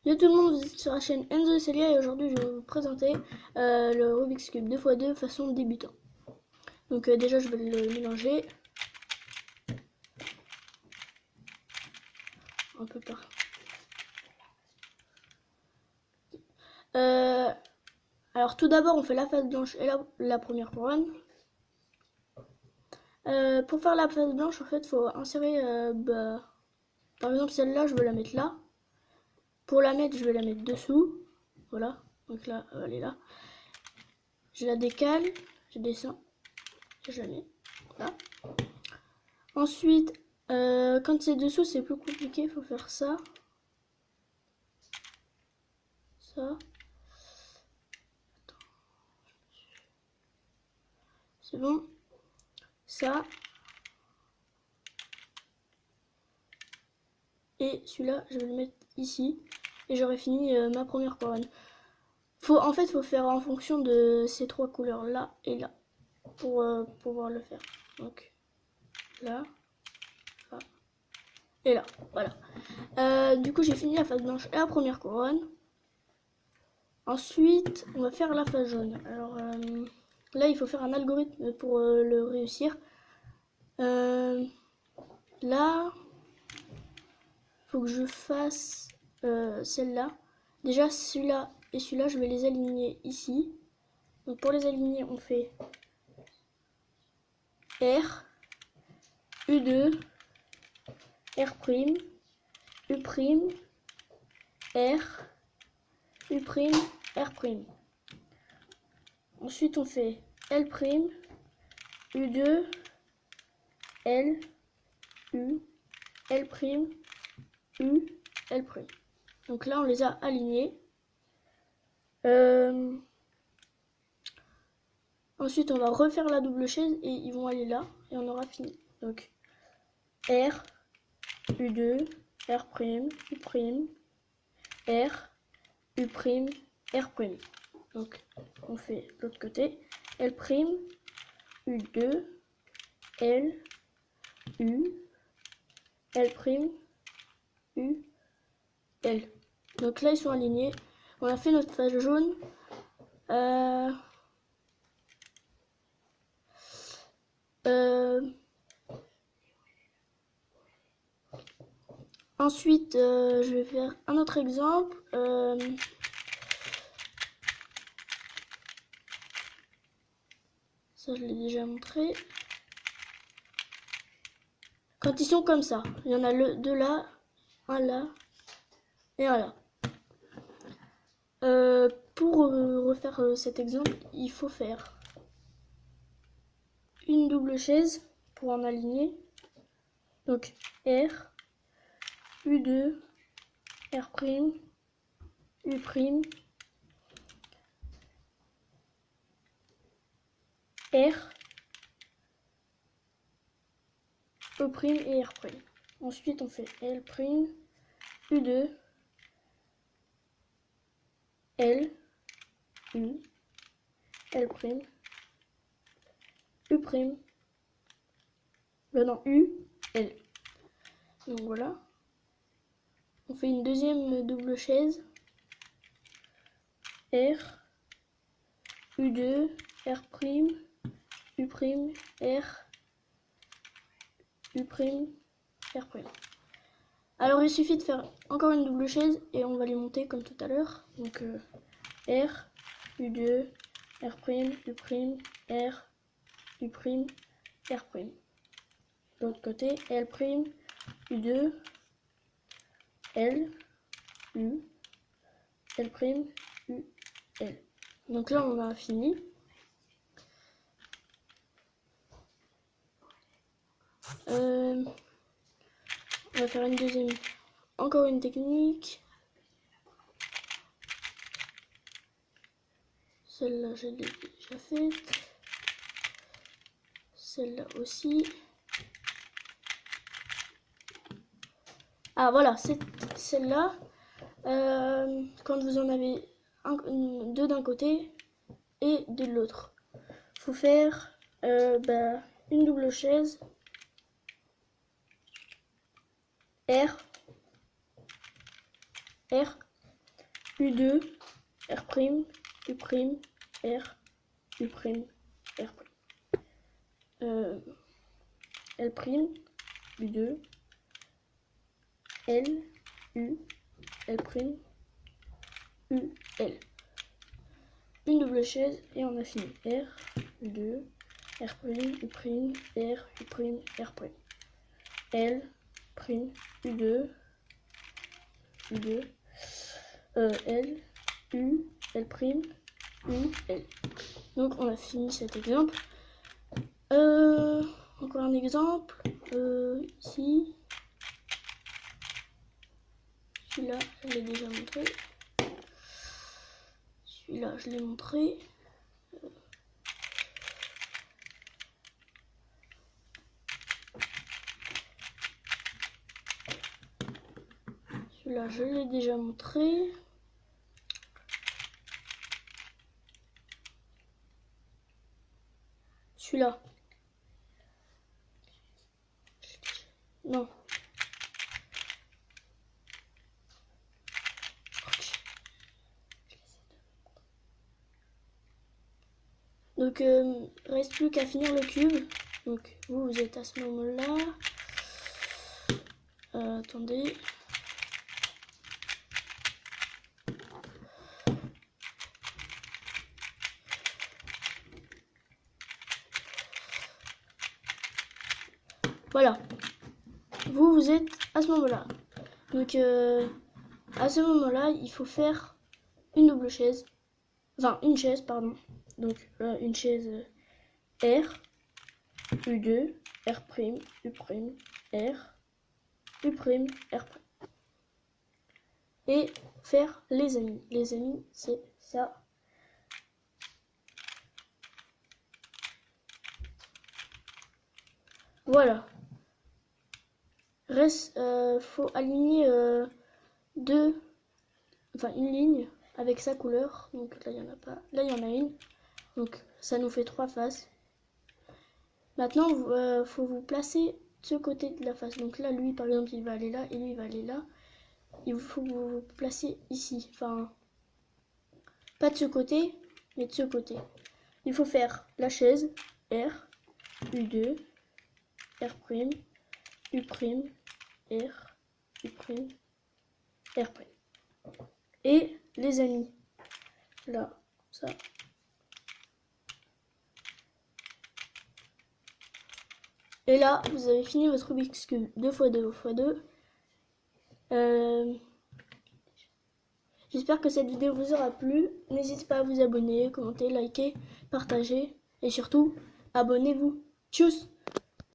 Yo tout le monde, vous êtes sur la chaîne Enzo et Celia et aujourd'hui je vais vous présenter le Rubik's Cube 2x2 façon débutant. Donc déjà je vais le mélanger un peu par. Alors tout d'abord on fait la face blanche et la première couronne. Pour faire la face blanche en fait faut insérer par exemple celle-là je veux la mettre là. Pour la mettre je vais la mettre dessous. Voilà, donc là elle est là. Je la décale, je descends, je la mets là. Ensuite, quand c'est dessous, c'est plus compliqué, il faut faire ça. Ça. C'est bon. Ça. Et celui-là, je vais le mettre ici. Et j'aurai fini ma première couronne. En fait, faut faire en fonction de ces trois couleurs là et là. Pour pouvoir le faire. Donc, là. Là. Et là. Voilà. Du coup, j'ai fini la face blanche et la première couronne. Ensuite, on va faire la face jaune. Alors, là, il faut faire un algorithme pour le réussir. Là, faut que je fasse celle-là. Déjà, celui-là et celui-là, je vais les aligner ici. Donc, pour les aligner, on fait R, U2, R', U', R, U', R'. Ensuite, on fait L', U2, L, U, L', U, L'. Donc là, on les a alignés. Ensuite, on va refaire la double chaise et ils vont aller là et on aura fini. Donc R, U2, R', U', R, U', R'. Donc on fait l'autre côté. L', U2, L, U, L', U, L. Donc là, ils sont alignés. On a fait notre face jaune. Ensuite, je vais faire un autre exemple. Ça, je l'ai déjà montré. Quand ils sont comme ça, il y en a deux là, un là et un là. Pour refaire cet exemple, il faut faire une double chaise pour en aligner. Donc R, U2, R', U', R, E' et R'. Ensuite, on fait L', U2, L, U, L', U', non, U, L. Donc voilà. On fait une deuxième double chaise. R, U2, R', U', R, U', R'. Alors il suffit de faire encore une double chaise et on va les monter comme tout à l'heure. Donc R, U2, R', U', R, U', R'. De l'autre côté, L', U2, L, U, L', U, L. Donc là on a fini. On va faire une deuxième, encore une technique. Celle-là, je l'ai déjà faite. Celle-là aussi. Ah voilà, c'est celle-là. Quand vous en avez deux d'un côté et de l'autre, faut faire une double chaise. R, R, U2, R', U', R, U', R'. L', U2, L, U, L', U, L. Une double chaise et on a fini. R, U2, R', U', R, U', R'. L, U2, U2, L, U, L', U, L. Donc on a fini cet exemple. Encore un exemple. Ici. Celui-là, je l'ai déjà montré. Celui-là, je l'ai montré. Celui-là, je l'ai déjà montré. Celui-là. Non. Donc, reste plus qu'à finir le cube. Donc, vous êtes à ce moment-là. Attendez. Voilà. Vous êtes à ce moment-là. Donc, à ce moment-là, il faut faire une double chaise. Enfin, une chaise, pardon. Donc, une chaise R, U2, R', U', R, U', R'. Et faire les amis. Les amis, c'est ça. Voilà. Reste, faut aligner une ligne avec sa couleur. Donc là, il n'y en a pas. Là, il y en a une. Donc ça nous fait 3 faces. Maintenant, faut vous placer de ce côté de la face. Donc là, lui, par exemple, il va aller là et lui, il va aller là. Il faut que vous vous placez ici. Enfin, pas de ce côté, mais de ce côté. Il faut faire la chaise R, U2, R', U', R, U', R'. Et les amis, là, ça. Et là, vous avez fini votre Rubik's Cube 2x2x2. J'espère que cette vidéo vous aura plu. N'hésitez pas à vous abonner, commenter, liker, partager. Et surtout, abonnez-vous. Tchuss!